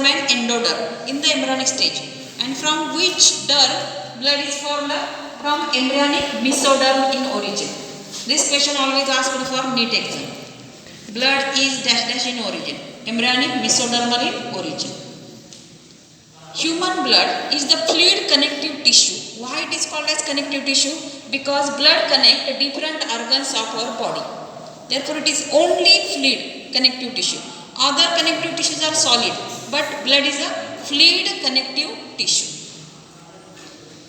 an endoderm in the embryonic stage. And from which derm blood is formed? From embryonic mesoderm in origin. This question always asked for NEET exam. Blood is dash dash in origin. Embryonic mesodermal in origin. Human blood is the fluid connective tissue. Why it is called as connective tissue? Because blood connects different organs of our body. Therefore, it is only fluid connective tissue. Other connective tissues are solid, but blood is a fluid connective tissue.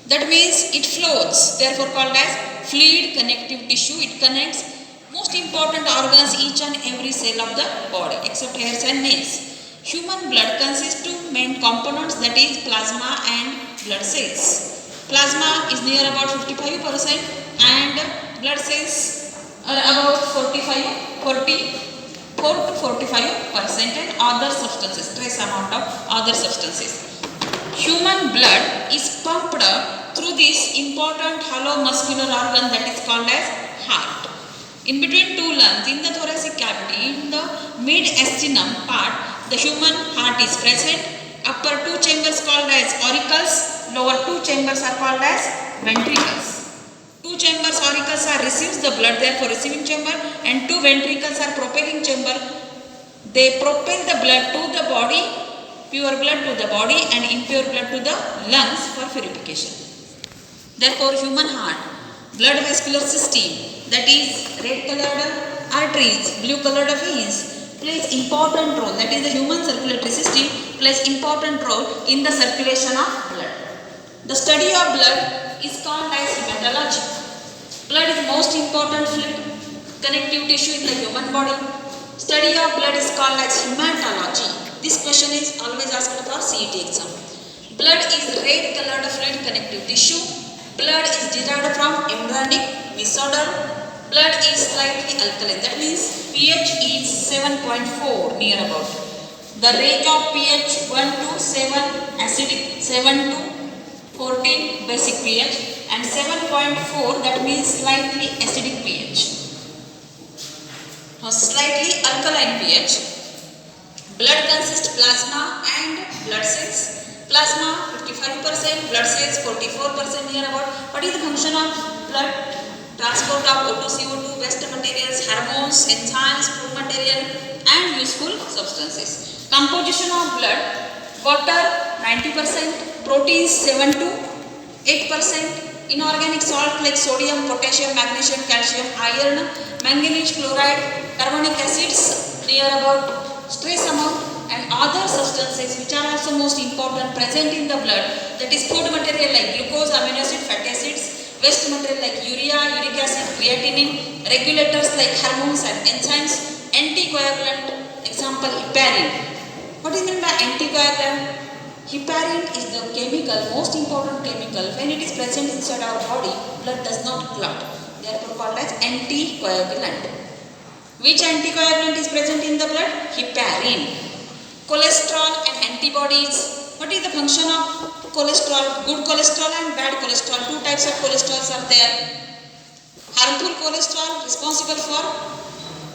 That means it floats. Therefore, called as fluid connective tissue. It connects most important organs, each and every cell of the body, except hairs and nails. Human blood consists of main components, that is plasma and blood cells. Plasma is near about 55% and blood cells are about 44 to 45% and other substances, trace amount of other substances. Human blood is pumped through this important hollow muscular organ that is called as heart. In between two lungs, in the thoracic cavity, in the mid-astinum part, the human heart is present. Upper two chambers called as auricles, lower two chambers are called as ventricles. Two chambers auricles are receives the blood, therefore receiving chamber, and two ventricles are propelling chamber. They propel the blood to the body, pure blood to the body and impure blood to the lungs for purification. Therefore, human heart, blood vascular system, that is red colored arteries, blue colored veins, plays important role, that is the human circulatory system plays important role in the circulation of blood. The study of blood is called as hematology. Blood is most important fluid connective tissue in the human body. Study of blood is called as hematology. This question is always asked for CET exam. Blood is red colored fluid connective tissue. Blood is derived from embryonic mesoderm. Blood is slightly alkaline, that means pH is 7.4 near about. The range of pH 1 to 7 acidic, 7 to 14 basic pH and 7.4 that means slightly acidic pH. Now slightly alkaline pH. Blood consists plasma and blood cells. Plasma 55%, blood cells 44% near about. What is the function of blood? Transport of O2, CO2, waste materials, hormones, enzymes, food material and useful substances. Composition of blood: water 90%, proteins 7 to 8%, inorganic salt like sodium, potassium, magnesium, calcium, iron, manganese chloride, carbonic acids near about trace amount and other substances which are also most important present in the blood, that is food material like glucose, amino acid, fatty acids, waste material like urea, uric acid, creatinine, regulators like hormones and enzymes, anticoagulant, example heparin. What is meant by anticoagulant? Heparin is the chemical, most important chemical. When it is present inside our body, blood does not clot. Therefore called as anticoagulant. Which anticoagulant is present in the blood? Heparin. Cholesterol and antibodies. What is the function of cholesterol? Good cholesterol and bad cholesterol. Two types of cholesterols are there. Harmful cholesterol responsible for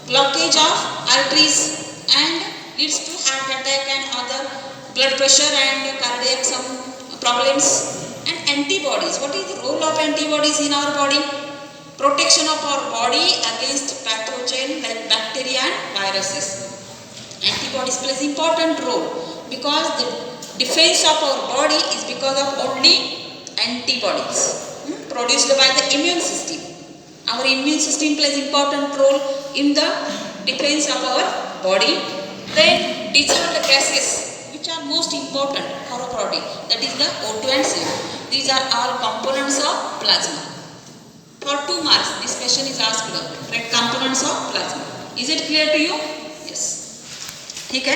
blockage of arteries and leads to heart attack and other blood pressure and cardiac some problems. And antibodies. What is the role of antibodies in our body? Protection of our body against pathogen like bacteria and viruses. Antibodies plays important role because the defense of our body is because of only antibodies produced by the immune system. Our immune system plays important role in the defense of our body. Then dissolved gases which are most important for our body, that is the O2 and CO2. These are all components of plasma. For 2 marks this question is asked, components of plasma. Is it clear to you? Yes. ठीक है.